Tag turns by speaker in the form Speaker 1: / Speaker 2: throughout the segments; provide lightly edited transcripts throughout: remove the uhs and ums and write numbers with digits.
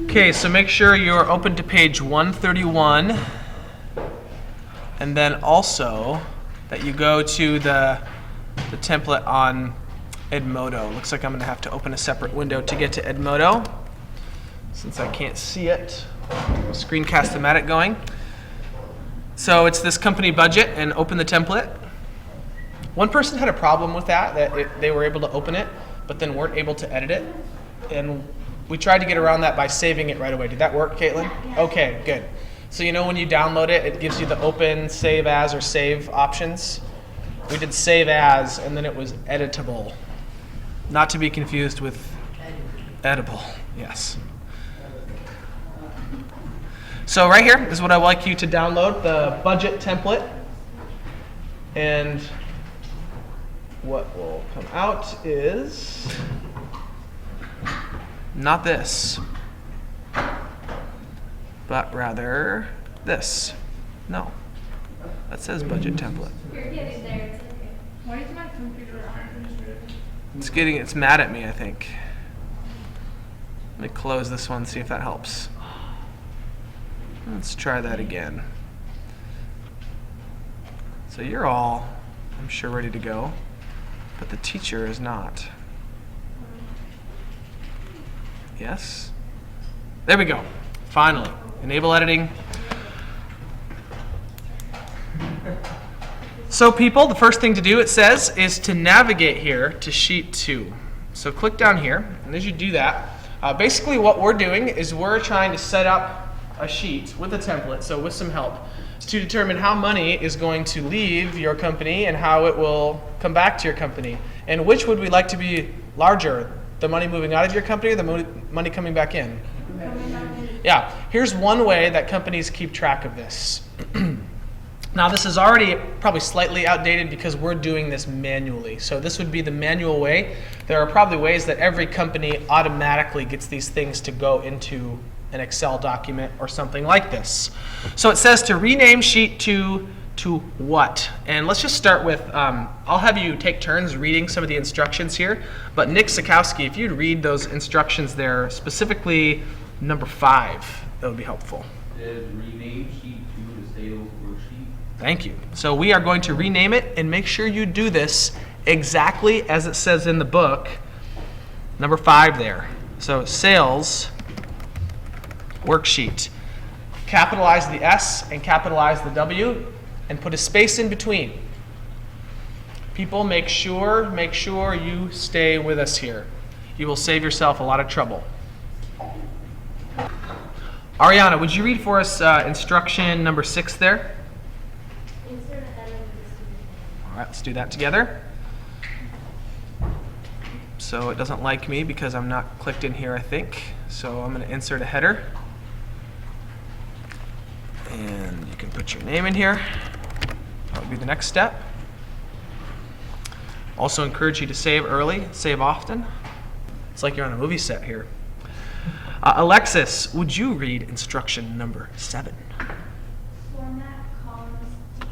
Speaker 1: Okay, so make sure you're open to page 131, and then also that you go to the template on Edmodo. Looks like I'm going to have to open a separate window to get to Edmodo since I can't see it. Screencast-o-matic going. So it's this company budget, and open the template. One person had a problem with that they were able to open it, but then weren't able to edit it. And we tried to get around that by saving it right away. Did that work, Caitlin? Okay, good. So you know when you download it, it gives you the open, save as, or save options. We did save as, and then it was editable. Not to be confused with edible, yes. So right here is what I'd like you to download, the budget template. And what will come out is not this, but rather this. No, that says budget template.
Speaker 2: You're getting there. It's okay. Why is my computer on?
Speaker 1: It's mad at me, I think. Let me close this one, see if that helps. Let's try that again. So you're all, I'm sure, ready to go, but the teacher is not. Yes? There we go. Finally. Enable editing. So people, the first thing to do, it says, is to navigate here to sheet 2. So click down here, and as you do that, basically what we're doing is we're trying to set up a sheet with a template, so with some help, to determine how money is going to leave your company and how it will come back to your company. And which would we like to be larger? The money moving out of your company or the money coming back in? Yeah, here's one way that companies keep track of this. Now this is already probably slightly outdated because we're doing this manually. So this would be the manual way. There are probably ways that every company automatically gets these things to go into an Excel document or something like this. So it says to rename sheet 2 to what? And let's just start with, I'll have you take turns reading some of the instructions here, but Nick Sikowski, if you'd read those instructions there, specifically number 5, that would be helpful.
Speaker 3: It says rename sheet 2 to sales worksheet.
Speaker 1: Thank you. So we are going to rename it, and make sure you do this exactly as it says in the book, number 5 there. So sales worksheet. Capitalize the S and capitalize the W and put a space in between. People, make sure you stay with us here. You will save yourself a lot of trouble. Ariana, would you read for us instruction number 6 there? All right, let's do that together. So it doesn't like me because I'm not clicked in here, I think. So I'm going to insert a header. And you can put your name in here. That would be the next step. Also encourage you to save early, save often. It's like you're on a movie set here. Alexis, would you read instruction number 7?
Speaker 2: Format columns D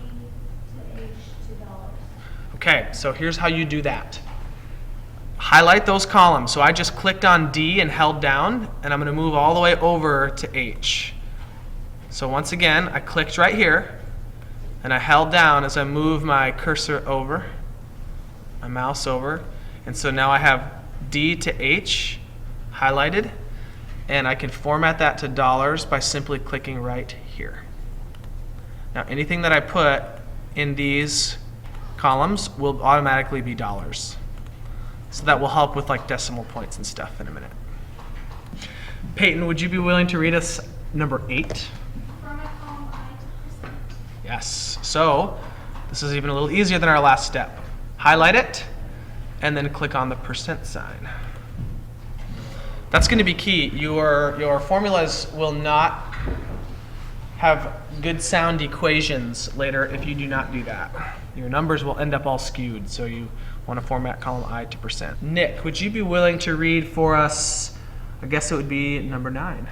Speaker 2: to H to dollars.
Speaker 1: Okay, so here's how you do that. Highlight those columns. So I just clicked on D and held down, and I'm going to move all the way over to H. So once again, I clicked right here, and I held down as I move my cursor over, my mouse over, and so now I have D to H highlighted, and I can format that to dollars by simply clicking right here. Now anything that I put in these columns will automatically be dollars. So that will help with like decimal points and stuff in a minute. Peyton, would you be willing to read us number 8? Yes. So this is even a little easier than our last step. Highlight it, and then click on the % sign. That's going to be key. Your formulas will not have good sound equations later if you do not do that. Your numbers will end up all skewed, so you want to format column I to %. Nick, would you be willing to read for us, I guess it would be number 9.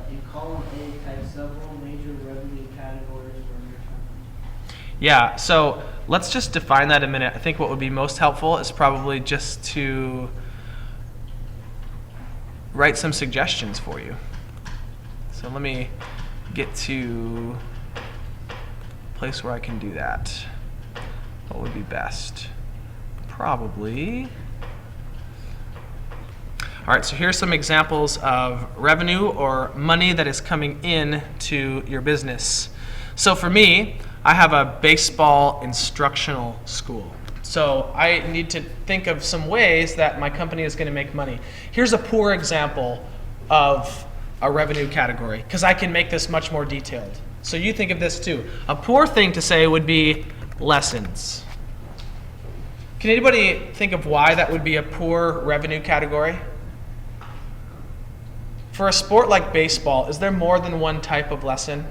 Speaker 4: In column A, type several major revenue categories from your company.
Speaker 1: Yeah, so let's just define that a minute. I think what would be most helpful is probably just to write some suggestions for you. So let me get to a place where I can do that. What would be best? Probably. All right, so here's some examples of revenue or money that is coming in to your business. So for me, I have a baseball instructional school. So I need to think of some ways that my company is going to make money. Here's a poor example of a revenue category, because I can make this much more detailed. So you think of this too. A poor thing to say would be lessons. Can anybody think of why that would be a poor revenue category? For a sport like baseball, is there more than one type of lesson?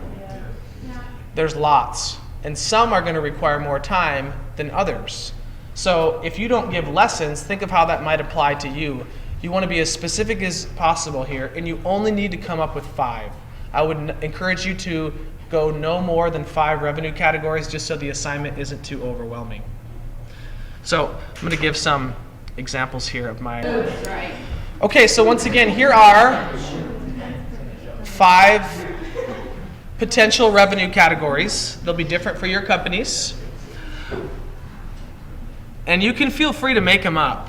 Speaker 2: Yeah.
Speaker 1: There's lots, and some are going to require more time than others. So if you don't give lessons, think of how that might apply to you. You want to be as specific as possible here, and you only need to come up with 5. I would encourage you to go no more than 5 revenue categories, just so the assignment isn't too overwhelming. So I'm going to give some examples here of my... Okay, so once again, here are 5 potential revenue categories. They'll be different for your companies. And you can feel free to make them up.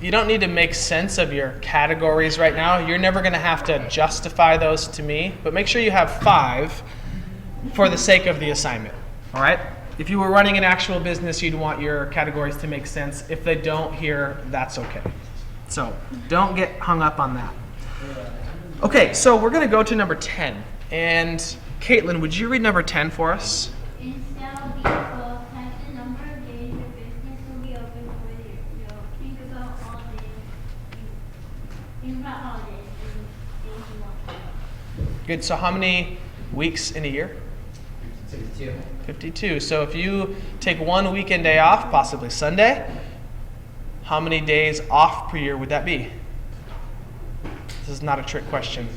Speaker 1: You don't need to make sense of your categories right now. You're never going to have to justify those to me, but make sure you have 5 for the sake of the assignment. All right? If you were running an actual business, you'd want your categories to make sense. If they don't here, that's okay. So don't get hung up on that. Okay, so we're going to go to number 10. And Caitlin, would you read number 10 for us?
Speaker 5: Instead of being 12 times the number of days your business will be open for the year. Think about holidays. Think about holidays and days you want.
Speaker 1: Good. So how many weeks in a year?
Speaker 4: 62.
Speaker 1: 52. So if you take one weekend day off, possibly Sunday, how many days off per year would that be? This is not a trick question.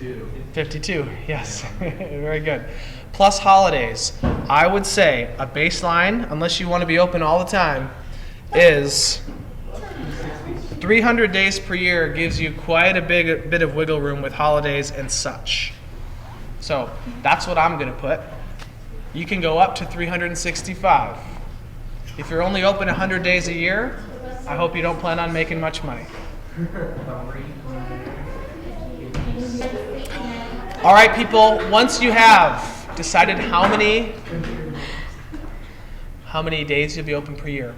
Speaker 1: 52. Yes. Very good. Plus holidays. I would say a baseline, unless you want to be open all the time, is 300 days per year gives you quite a bit of wiggle room with holidays and such. So that's what I'm going to put. You can go up to 365. If you're only open 100 days a year, I hope you don't plan on making much money. All right, people, once you have decided how many days you'll be open per year,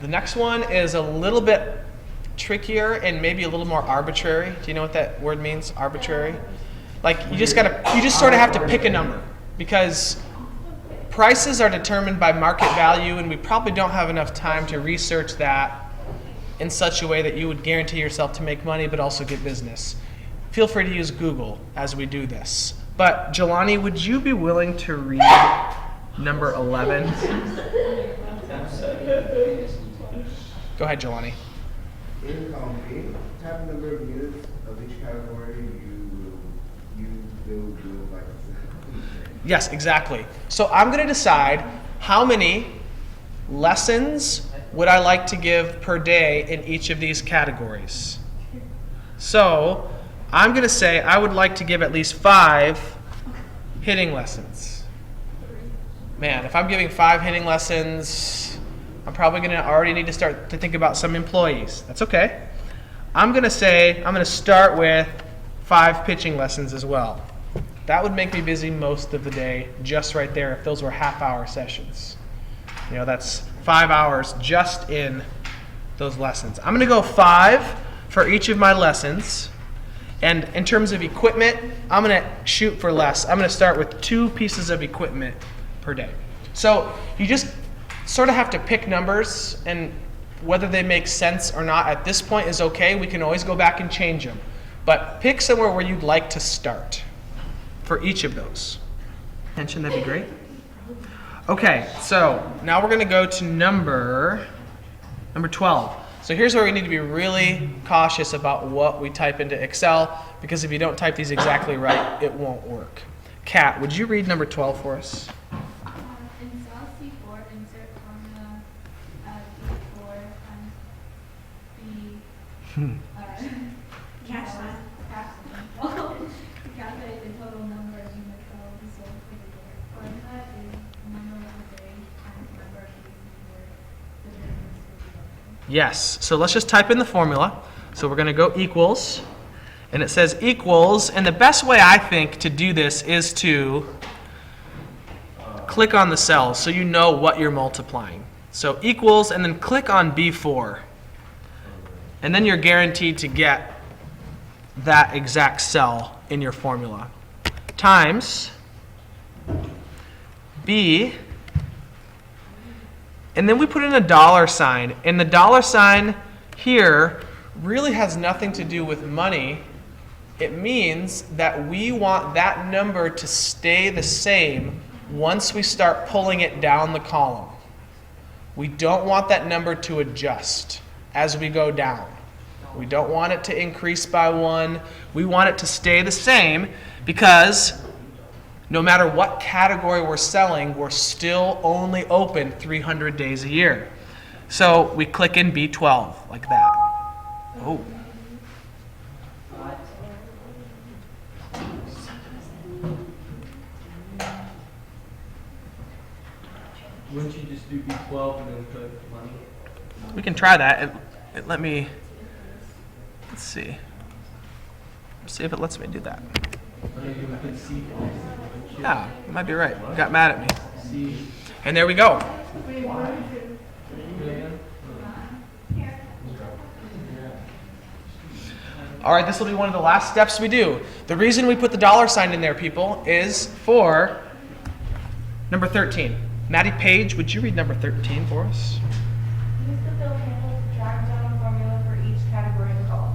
Speaker 1: the next one is a little bit trickier and maybe a little more arbitrary. Do you know what that word means, arbitrary? Like you just sort of have to pick a number, because prices are determined by market value, and we probably don't have enough time to research that in such a way that you would guarantee yourself to make money but also get business. Feel free to use Google as we do this. But Jelani, would you be willing to read number 11? Go ahead, Jelani.
Speaker 6: In column A, type the number of units of each category you will do like
Speaker 1: Yes, exactly. So I'm going to decide how many lessons would I like to give per day in each of these categories. So I'm going to say I would like to give at least 5 hitting lessons. Man, if I'm giving 5 hitting lessons, I'm probably going to already need to start to think about some employees. That's okay. I'm going to start with 5 pitching lessons as well. That would make me busy most of the day, just right there, if those were half-hour sessions. You know, that's 5 hours just in those lessons. I'm going to go 5 for each of my lessons. And in terms of equipment, I'm going to shoot for less. I'm going to start with 2 pieces of equipment per day. So you just sort of have to pick numbers, and whether they make sense or not at this point is okay. We can always go back and change them. But pick somewhere where you'd like to start for each of those. Attention, that'd be great. Okay, so now we're going to go to number 12. So here's where we need to be really cautious about what we type into Excel, because if you don't type these exactly right, it won't work. Kat, would you read number 12 for us?
Speaker 5: In cell C4, insert formula D4 times B.
Speaker 2: Cash line.
Speaker 1: Yes. So let's just type in the formula. So we're going to go equals. And it says equals. And the best way I think to do this is to click on the cells so you know what you're multiplying. So equals, and then click on B4. And then you're guaranteed to get that exact cell in your formula. Times B, and then we put in a dollar sign. And the dollar sign here really has nothing to do with money. It means that we want that number to stay the same once we start pulling it down the column. We don't want that number to adjust as we go down. We don't want it to increase by 1. We want it to stay the same because no matter what category we're selling, we're still only open 300 days a year. So we click in B12 like that. Oh.
Speaker 3: Wouldn't you just do B12 and then put money?
Speaker 1: We can try that. It let me, let's see. Let's see if it lets me do that. Yeah, you might be right. You got mad at me. And there we go.
Speaker 2: Wait, what is it?
Speaker 1: All right, this will be one of the last steps we do. The reason we put the dollar sign in there, people, is for number 13. Maddie Page, would you read number 13 for us?
Speaker 2: Use the fill handle to drag down a formula for each category in the column.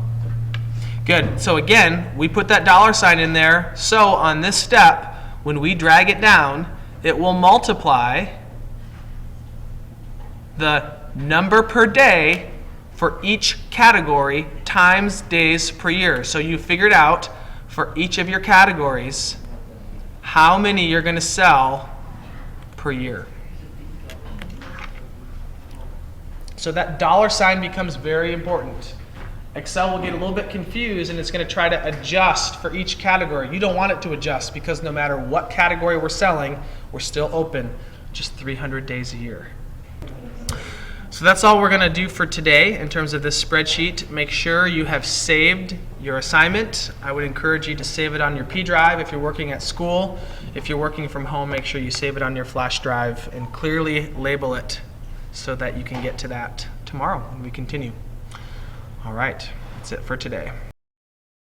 Speaker 1: Good. So again, we put that dollar sign in there. So on this step, when we drag it down, it will multiply the number per day for each category times days per year. So you figured out for each of your categories how many you're going to sell per year. So that dollar sign becomes very important. Excel will get a little bit confused and it's going to try to adjust for each category. You don't want it to adjust because no matter what category we're selling, we're still open just 300 days a year. So that's all we're going to do for today in terms of this spreadsheet. Make sure you have saved your assignment. I would encourage you to save it on your P drive if you're working at school. If you're working from home, make sure you save it on your flash drive and clearly label it so that you can get to that tomorrow when we continue. All right, that's it for today.